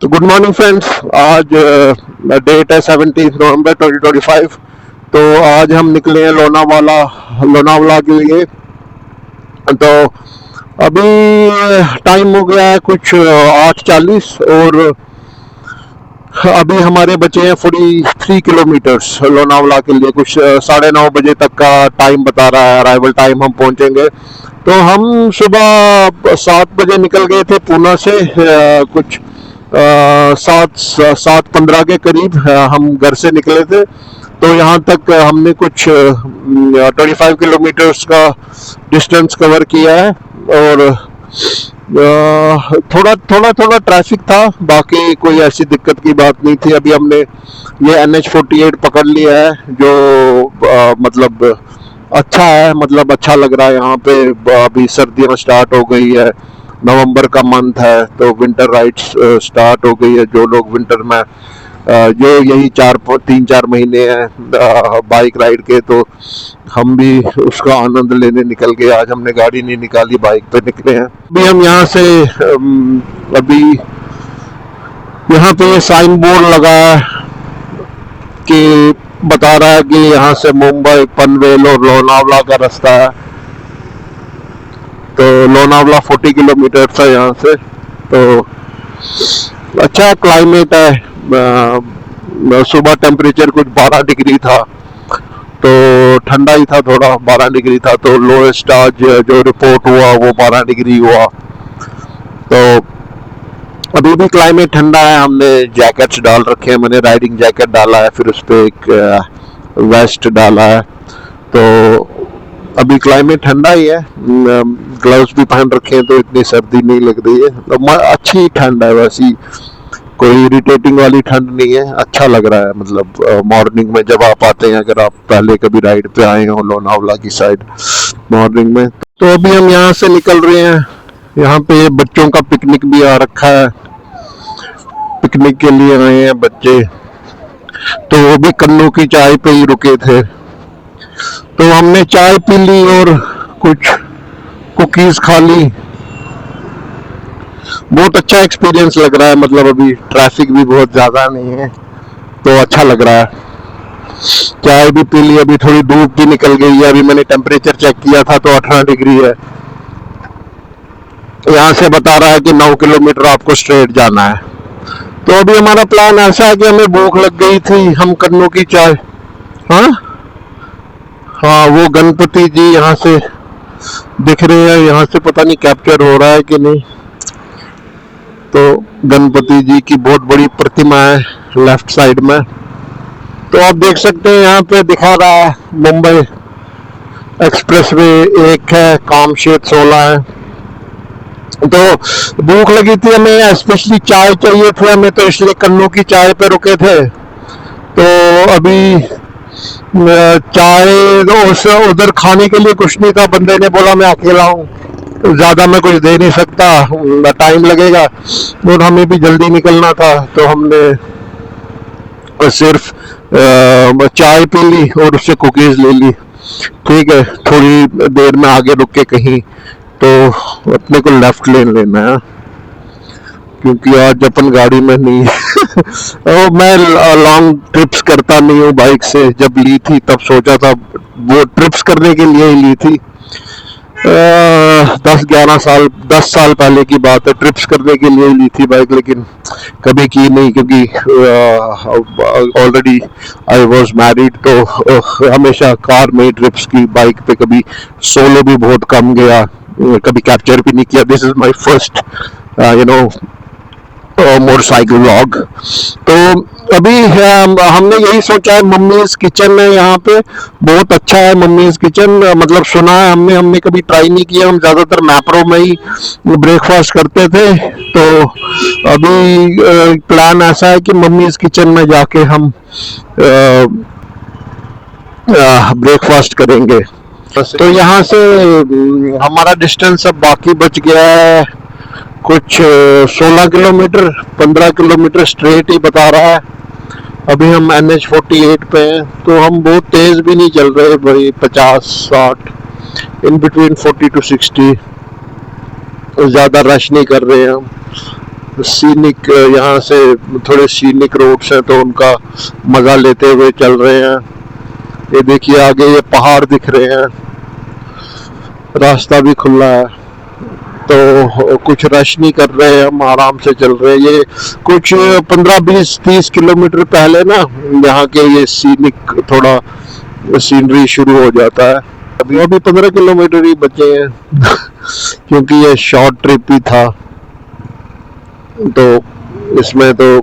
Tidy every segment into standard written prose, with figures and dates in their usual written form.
तो good morning friends. आज date है 17 नवंबर 2025। तो आज हम निकले हैं लोनावाला लोनावाला के लिए। तो अभी टाइम हो गया है कुछ 8:40 और अभी हमारे बचे हैं 43 किलोमीटर्स लोनावाला के लिए। कुछ 9:30 बजे तक का टाइम बता रहा है अराइवल टाइम, हम पहुंचेंगे। तो हम सुबह 7 बजे निकल गए थे पूना से। कुछ 7:15 के करीब हम घर से निकले थे। तो यहाँ तक हमने कुछ 25 किलोमीटर्स का डिस्टेंस कवर किया है। और थोड़ा थोड़ा थोड़ा ट्रैफिक था, बाकी कोई ऐसी दिक्कत की बात नहीं थी। अभी हमने ये NH 48 पकड़ लिया है, जो मतलब अच्छा है, मतलब अच्छा लग रहा है यहाँ पे। अभी सर्दियाँ स्टार्ट हो गई है, नवंबर का मंथ है, तो विंटर राइड्स स्टार्ट हो गई है। जो लोग विंटर में जो यही 3-4 महीने हैं बाइक राइड के, तो हम भी उसका आनंद लेने निकल गए। आज हमने गाड़ी नहीं निकाली, बाइक पे निकले हैं। अभी हम यहाँ से अभी यहाँ पे साइन बोर्ड लगा है कि बता रहा है कि यहाँ से मुंबई, पनवेल और लोनावला का रास्ता है। तो लोनावला 40 किलोमीटर है यहाँ से। तो अच्छा क्लाइमेट है। सुबह टेम्परेचर कुछ 12 डिग्री था, तो ठंडा ही था, थोड़ा 12 डिग्री था। तो लोएस्ट आज जो रिपोर्ट हुआ वो 12 डिग्री हुआ। तो अभी भी क्लाइमेट ठंडा है। हमने जैकेट्स डाल रखे हैं, मैंने राइडिंग जैकेट डाला है, फिर उस पर एक वेस्ट डाला है। तो अभी क्लाइमेट ठंडा ही है। ग्लव्स भी पहन रखे हैं, तो इतनी सर्दी नहीं लग रही है। तो अच्छी ठंड है, वैसी कोई इरिटेटिंग वाली ठंड नहीं है। अच्छा लग रहा है, मतलब मॉर्निंग में जब आप आते हैं, अगर आप पहले कभी राइड पे आए हो लोनावला की साइड मॉर्निंग में। तो अभी हम यहाँ से निकल रहे हैं। यहाँ पे बच्चों का पिकनिक भी आ रखा है, पिकनिक के लिए आए हैं बच्चे। तो वो भी कन्नू की चाय पे ही रुके थे, तो हमने चाय पी ली और कुछ कुकीज खा ली। बहुत अच्छा एक्सपीरियंस लग रहा है, मतलब अभी ट्रैफिक भी बहुत ज्यादा नहीं है, तो अच्छा लग रहा है। चाय भी पी ली, अभी थोड़ी धूप भी निकल गई है। अभी मैंने टेम्परेचर चेक किया था तो 18 डिग्री है। यहाँ से बता रहा है कि 9 किलोमीटर आपको स्ट्रेट जाना है। तो अभी हमारा प्लान ऐसा है कि हमें भूख लग गई थी, हम कन्नू की चाय। हाँ हाँ, वो गणपति जी यहाँ से दिख रहे हैं, यहाँ से पता नहीं कैप्चर हो रहा है कि नहीं। तो गणपति जी की बहुत बड़ी प्रतिमा है लेफ्ट साइड में। तो आप देख सकते हैं यहाँ पे दिखा रहा है मुंबई एक्सप्रेसवे एक है, कामशेत 16 है। तो भूख लगी थी हमें, स्पेशली चाय चाहिए थे हमें, तो इसलिए कन्नू की चाय पे रुके थे। तो अभी चाय उधर खाने के लिए कुछ नहीं था। बंदे ने बोला मैं अकेला हूँ, ज्यादा मैं कुछ दे नहीं सकता, टाइम लगेगा, और हमें भी जल्दी निकलना था। तो हमने सिर्फ चाय पी ली और उससे कुकीज ले ली। ठीक है, थोड़ी देर में आगे रुक के कहीं तो अपने को लेफ्ट लेन लेना है, क्योंकि आज अपन गाड़ी में नहीं है। मैं लॉन्ग ट्रिप्स करता नहीं हूँ बाइक से। जब ली थी तब सोचा था वो ट्रिप्स करने के लिए ही ली थी। 10-11 साल 10 साल पहले की बात है, ट्रिप्स करने के लिए ली थी बाइक, लेकिन कभी की नहीं, क्योंकि ऑलरेडी आई वॉज मैरिड। तो हमेशा कार में ट्रिप्स की, बाइक पे कभी सोलो भी बहुत कम गया, कभी कैप्चर भी नहीं किया। This is my first motorcycle vlog. तो अभी हमने यही सोचा है, मम्मीज किचन है यहाँ पे, बहुत अच्छा है मम्मीज किचन। मतलब सुना है, हमने कभी ट्राई नहीं किया। हम ज्यादातर मैप्रो में ही ब्रेकफास्ट करते थे। तो अभी प्लान ऐसा है कि मम्मीज किचन में जाके हम ब्रेकफास्ट करेंगे। तो यहाँ से हमारा डिस्टेंस अब बाकी बच गया है कुछ 16 किलोमीटर। 15 किलोमीटर स्ट्रेट ही बता रहा है। अभी हम NH 48 पे हैं, तो हम बहुत तेज भी नहीं चल रहे भाई, 50-60 इन बिटवीन 40 to 60, ज्यादा रश नहीं कर रहे हैं हम। सीनिक, यहाँ से थोड़े सीनिक रोड्स हैं तो उनका मजा लेते हुए चल रहे हैं। ये देखिए आगे ये पहाड़ दिख रहे हैं, रास्ता भी खुला है, तो कुछ रश नहीं कर रहे हैं, हम आराम से चल रहे हैं। ये कुछ 15-20-30 किलोमीटर पहले ना यहाँ के ये सीनिक थोड़ा सीनरी शुरू हो जाता है। अभी 15 किलोमीटर ही बचे हैं क्योंकि ये शॉर्ट ट्रिप ही था, तो इसमें तो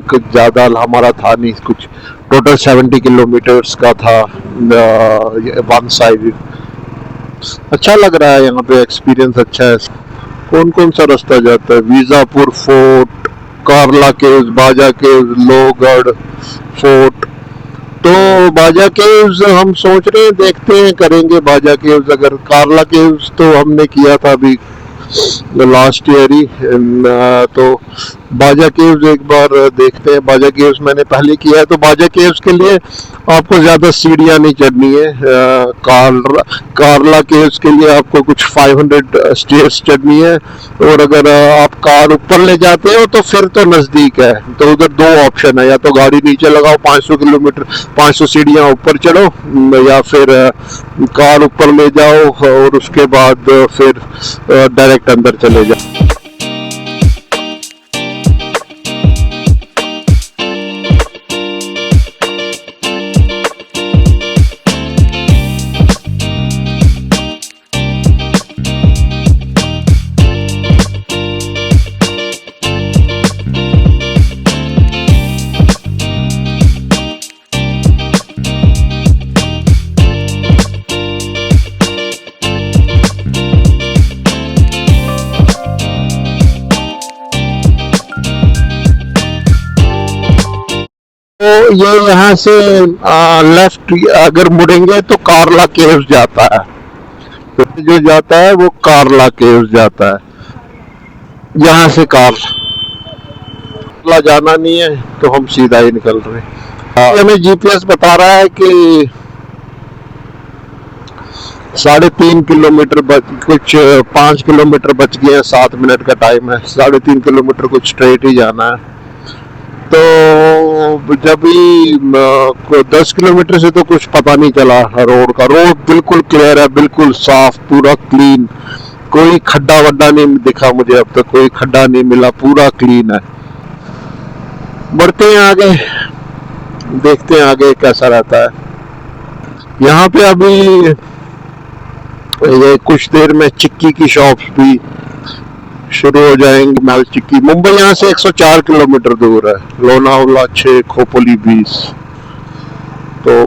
कुछ ज़्यादा हमारा था नहीं, कुछ टोटल 70 किलोमीटर्स का था वन साइड। अच्छा लग रहा है यहाँ पे, एक्सपीरियंस अच्छा है। कौन कौन सा रास्ता जाता है? वीजापुर फोर्ट, कारला केव्स, बाजा केव्स, लोहगढ़ फोर्ट। तो बाजा केव्स हम सोच रहे हैं, देखते हैं करेंगे बाजा केव्स। अगर कारला केव्स तो हमने किया था अभी लास्ट ईयर ही, तो बाजा केव्स एक बार देखते हैं। बाजा केव्स मैंने पहले किया है, तो बाजा केव्स के लिए आपको ज्यादा सीढ़ियां नहीं चढ़नी है। कारला केव्स के लिए आपको कुछ 500 स्टेयर्स चढ़नी है, और अगर आप कार ऊपर ले जाते हो तो फिर तो नजदीक है। तो उधर दो ऑप्शन है, या तो गाड़ी नीचे लगाओ 500 किलोमीटर 500 सीढ़ियां ऊपर चढ़ो, या फिर कार ऊपर ले जाओ और उसके बाद फिर डायरेक्ट अंदर चले जाओ। तो ये यहाँ से लेफ्ट अगर मुड़ेंगे तो कारला केव्स जाता है, तो जो जाता है वो कारला केव्स जाता है। यहाँ से कारला जाना नहीं है तो हम सीधा ही निकल रहे हैं। हमें जीपीएस बता रहा है कि 3.5 किलोमीटर कुछ 5 किलोमीटर बच गए हैं, 7 मिनट का टाइम है। 3.5 किलोमीटर कुछ स्ट्रेट ही जाना है। तो जब भी 10 किलोमीटर से तो कुछ पता नहीं चला रोड का। रोड बिल्कुल क्लियर है, बिल्कुल साफ, पूरा क्लीन, कोई खड्डा वड्डा नहीं दिखा मुझे अब तक, कोई खड्डा नहीं मिला, पूरा क्लीन है। बढ़ते हैं आगे, देखते हैं आगे कैसा रहता है। यहाँ पे अभी ये कुछ देर में चिक्की की शॉप्स भी शुरू हो जाएंगे। माल चिक्की, मुंबई यहाँ से 104 किलोमीटर दूर है, लोनावला 6, खोपोली 20। तो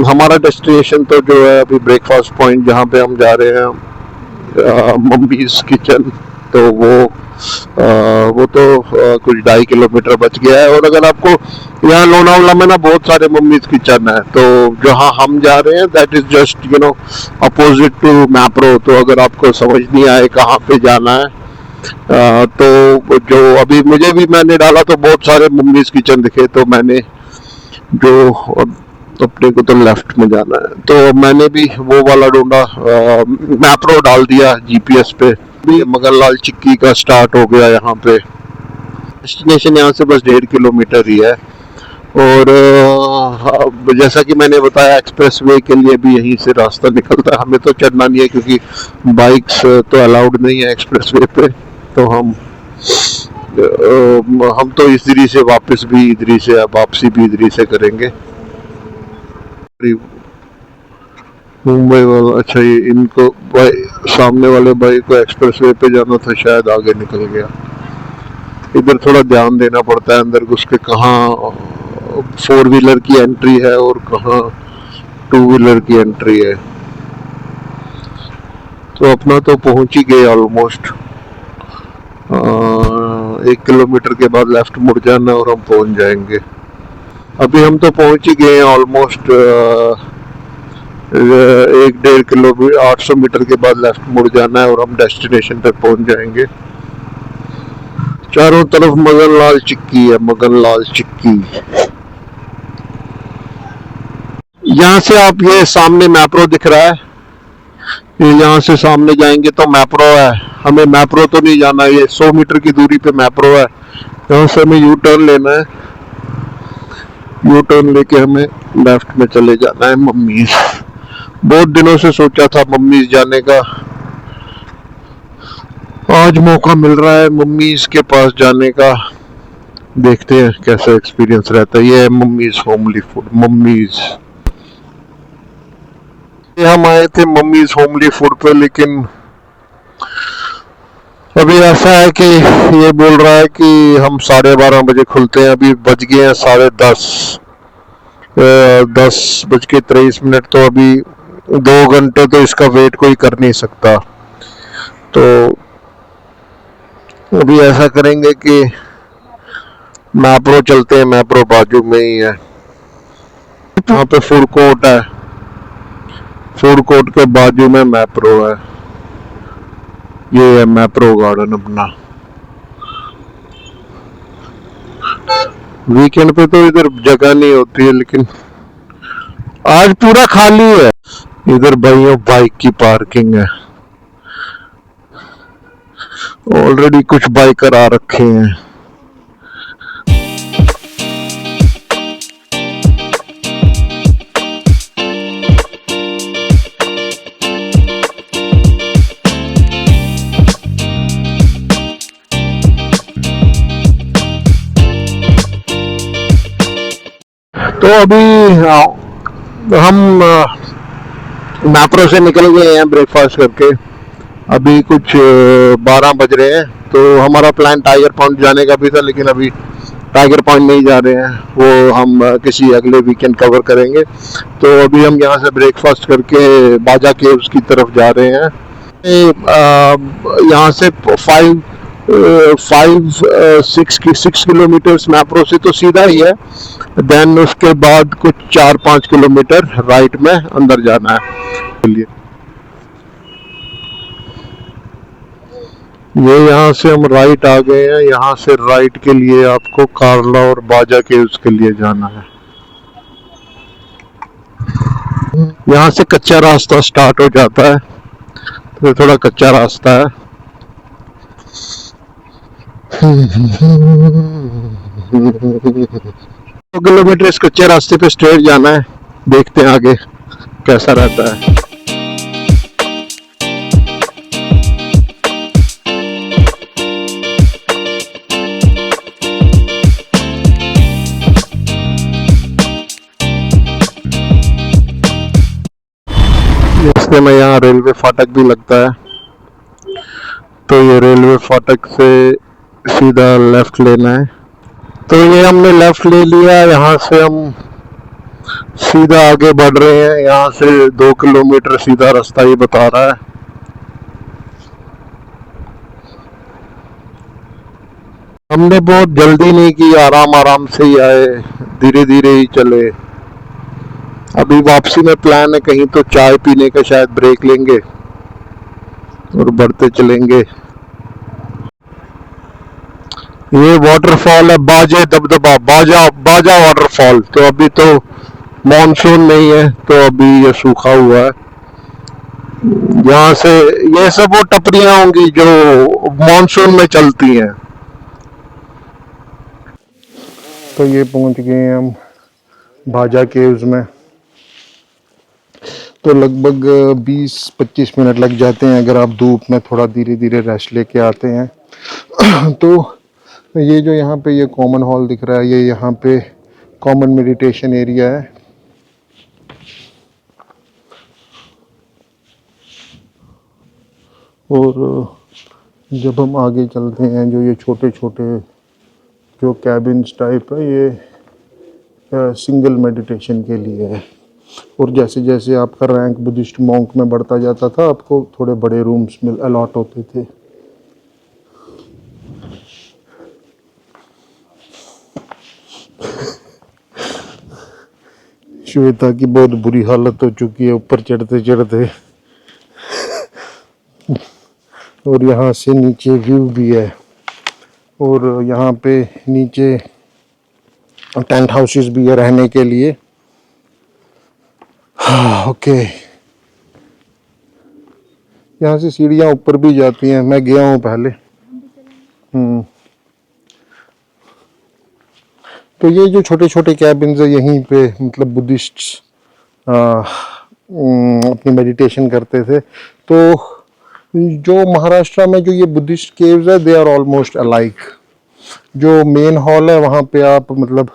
हमारा डेस्टिनेशन तो जो है अभी ब्रेकफास्ट पॉइंट जहाँ पे हम जा रहे हैं, मम्मीज किचन, तो वो तो कुछ 2.5 किलोमीटर बच गया है। और अगर आपको यहाँ लोनावला में ना बहुत सारे मम्मीज किचन है, तो जहाँ हम जा रहे हैं that is just opposite to मैप्रो। तो अगर आपको समझ नहीं आए कहाँ पे जाना है, तो जो अभी मुझे भी मैंने डाला तो बहुत सारे मम्मीज किचन दिखे, तो मैंने जो अपने को तो लेफ्ट में जाना है, तो मैंने भी वो वाला ढूंढा, मैप्रो डाल दिया जीपीएस पे। मगनलाल चिक्की का स्टार्ट हो गया यहाँ पे। डेस्टिनेशन यहाँ से बस 1.5 किलोमीटर ही है। और जैसा कि मैंने बताया, एक्सप्रेस वे के लिए भी यहीं से रास्ता निकलता है। हमें तो चढ़ना नहीं है क्योंकि बाइक्स तो अलाउड नहीं है एक्सप्रेस वे पे, तो हम तो इधर से वापस भी इधर से, वापसी भी इधर से करेंगे। मुंबई वाला, अच्छा ये इनको सामने वाले भाई को एक्सप्रेस वे पे जाना था, शायद आगे निकल गया। इधर थोड़ा ध्यान देना पड़ता है अंदर घुस के, कहाँ 4 व्हीलर की एंट्री है और कहाँ 2 व्हीलर की एंट्री है। तो अपना तो पहुंच ही गए ऑलमोस्ट। 1 किलोमीटर के बाद लेफ्ट मुड़ जाना और हम पहुंच जाएंगे। अभी हम तो पहुंच ही गए ऑलमोस्ट। 1-1.5 किलोमीटर 800 मीटर के बाद लेफ्ट मुड़ जाना है और हम डेस्टिनेशन पे पहुंच जाएंगे। चारों तरफ मगनलाल चिक्की है, मगनलाल चिक्की। यहाँ से आप, ये सामने मैप्रो दिख रहा है, ये यहाँ से सामने जाएंगे तो मैप्रो है, हमें मैप्रो तो नहीं जाना है, ये 100 मीटर की दूरी पे मैप्रो है। यहाँ से हमें यू टर्न लेना है, यू टर्न लेके हमें लेफ्ट में चले जाना है मम्मीज। बहुत दिनों से सोचा था मम्मीज जाने का, आज मौका मिल रहा है मम्मीज के पास जाने का। देखते हैं कैसा एक्सपीरियंस रहता है। ये है मम्मीज होमली फूड, मम्मीज। हम आए थे मम्मीज होमली फूड पे, लेकिन अभी ऐसा है कि ये बोल रहा है कि हम 12:30 बजे खुलते हैं, अभी बज गए हैं 10:30, 10:23। तो अभी 2 घंटे तो इसका वेट कोई कर नहीं सकता। तो अभी ऐसा करेंगे कि मैप्रो चलते हैं, मैप्रो बाजू में ही है। यहाँ पे फूड कोर्ट है, फूड कोर्ट के बाजू में मैप्रो है। ये है मैप्रो गार्डन अपना। वीकेंड पे तो इधर जगह नहीं होती है, लेकिन आज पूरा खाली है। इधर भाइयों बाइक की पार्किंग है, ऑलरेडी कुछ बाइकर आ रखे हैं। तो अभी हम मैप्रो से निकल गए हैं ब्रेकफास्ट करके। अभी कुछ 12 बज रहे हैं। तो हमारा प्लान टाइगर पॉइंट जाने का भी था, लेकिन अभी टाइगर पॉइंट नहीं जा रहे हैं, वो हम किसी अगले वीकेंड कवर करेंगे। तो अभी हम यहाँ से ब्रेकफास्ट करके बाजा केव्स की तरफ जा रहे हैं। यहाँ से 6 किलोमीटर्स मैप्रो से तो सीधा ही है। देन उसके बाद कुछ 4-5 किलोमीटर राइट में अंदर जाना है। ये यहाँ से हम राइट आ गए हैं। यहाँ से राइट के लिए आपको कार्ला और बाजा के उसके लिए जाना है। यहाँ से कच्चा रास्ता स्टार्ट हो जाता है, तो थोड़ा कच्चा रास्ता है। 2 किलोमीटर इस कच्चे रास्ते पे स्ट्रेट जाना है। देखते हैं आगे कैसा रहता है। रास्ते में यहाँ रेलवे फाटक भी लगता है, तो ये रेलवे फाटक से सीधा लेफ्ट लेना है। तो ये हमने लेफ्ट ले लिया। यहाँ से हम सीधा आगे बढ़ रहे हैं। यहाँ से 2 किलोमीटर सीधा रास्ता ये बता रहा है। हमने बहुत जल्दी नहीं की, आराम आराम से ही आए, धीरे धीरे ही चले। अभी वापसी में प्लान है कहीं तो चाय पीने का, शायद ब्रेक लेंगे और बढ़ते चलेंगे। ये वाटरफॉल है बाजे दबदबा, बाजा बाजा वाटरफॉल। तो अभी तो मॉनसून नहीं है, तो अभी ये सूखा हुआ है। यहाँ से ये सब वो टपरियां होंगी जो मॉनसून में चलती हैं। तो ये पहुंच गए हम बाजा केव्स में। तो लगभग 20-25 मिनट लग जाते हैं अगर आप धूप में थोड़ा धीरे धीरे रेस्ट लेके आते हैं। तो ये जो यहाँ पे ये कॉमन हॉल दिख रहा है, ये यहाँ पे कॉमन मेडिटेशन एरिया है। और जब हम आगे चलते हैं, जो ये छोटे छोटे जो कैबिन्स टाइप है, ये सिंगल मेडिटेशन के लिए है। और जैसे जैसे आपका रैंक बुद्धिस्ट मॉन्क में बढ़ता जाता था, आपको थोड़े बड़े रूम्स में अलॉट होते थे। श्वेता की बहुत बुरी हालत हो चुकी है ऊपर चढ़ते चढ़ते। और यहाँ से नीचे व्यू भी है, और यहाँ पे नीचे टेंट हाउसेस भी है रहने के लिए। ओके, यहाँ से सीढ़ियाँ ऊपर भी जाती हैं, मैं गया हूँ पहले। तो ये जो छोटे छोटे कैबिन्स है यहीं पे मतलब बुद्धिस्ट्स अपनी मेडिटेशन करते थे। तो जो महाराष्ट्र में जो ये बुद्धिस्ट केव्स है दे आर ऑलमोस्ट अलाइक। जो मेन हॉल है वहाँ पे आप मतलब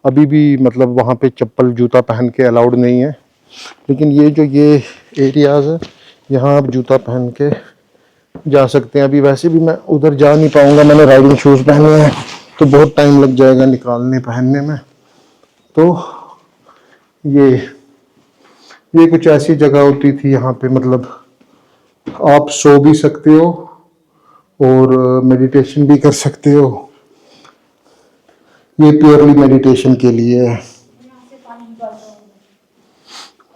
अभी भी मतलब वहाँ पे चप्पल जूता पहन के अलाउड नहीं है, लेकिन ये एरियाज़ है यहाँ आप जूता पहन के जा सकते हैं। अभी वैसे भी मैं उधर जा नहीं पाऊँगा, मैंने राइडिंग शूज़ पहने हैं तो बहुत टाइम लग जाएगा निकालने पहनने में। तो ये कुछ ऐसी जगह होती थी यहाँ पे मतलब आप सो भी सकते हो और मेडिटेशन भी कर सकते हो। ये प्योरली मेडिटेशन के लिए है।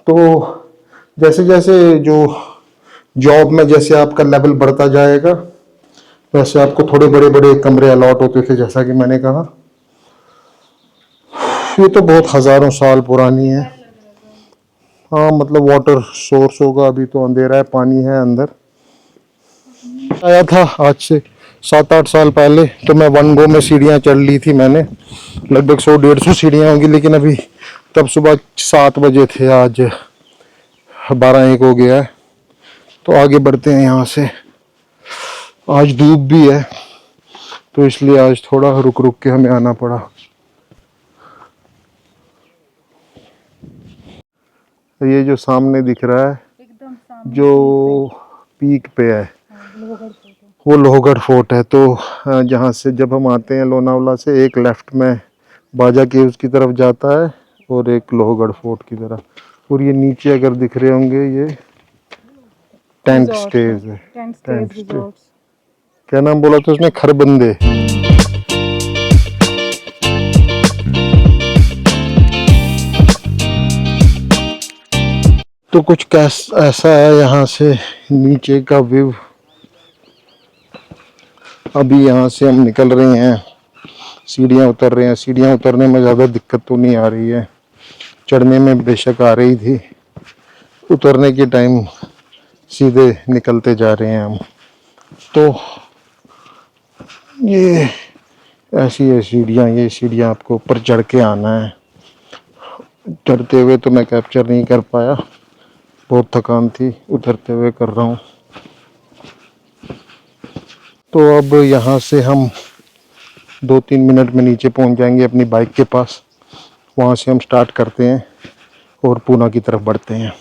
तो जैसे जैसे जो जॉब में जैसे आपका लेवल बढ़ता जाएगा वैसे आपको थोड़े बड़े बड़े कमरे अलॉट होते थे, जैसा कि मैंने कहा। ये तो बहुत हजारों साल पुरानी है। हाँ मतलब वाटर सोर्स होगा, अभी तो अंधेरा है, पानी है अंदर। आया था आज से 7-8 साल पहले तो मैं वन गो में सीढ़ियाँ चढ़ ली थी मैंने, लगभग 100-150 सीढ़ियाँ होंगी। लेकिन अभी तब सुबह 7 बजे थे, आज 12-1 हो गया है। तो आगे बढ़ते हैं यहाँ से। आज धूप भी है तो इसलिए आज थोड़ा रुक रुक के हमें आना पड़ा। ये जो सामने दिख रहा है एकदम सामने जो पीक पे है वो लोहगढ़ फोर्ट है। तो जहाँ से जब हम आते हैं लोनावला से, एक लेफ्ट में बाजा केव्स की तरफ जाता है और एक लोहगढ़ फोर्ट की तरफ। और ये नीचे अगर दिख रहे होंगे ये टेंट स्टेज है। टेंट स्टे क्या नाम बोला था उसने, खरबंदे। तो कुछ ऐसा है यहाँ से नीचे का व्यू। अभी यहाँ से हम निकल रहे हैं, सीढ़ियाँ उतर रहे हैं। सीढ़ियाँ उतरने में ज़्यादा दिक्कत तो नहीं आ रही है, चढ़ने में बेशक आ रही थी। उतरने के टाइम सीधे निकलते जा रहे हैं हम। तो ये ऐसी है सीढ़ियाँ, ये सीढ़ियाँ आपको ऊपर चढ़ के आना है। चढ़ते हुए तो मैं कैप्चर नहीं कर पाया, बहुत थकान थी, उतरते हुए कर रहा हूँ। तो अब यहाँ से हम 2-3 मिनट में नीचे पहुँच जाएंगे अपनी बाइक के पास। वहाँ से हम स्टार्ट करते हैं और पूना की तरफ बढ़ते हैं।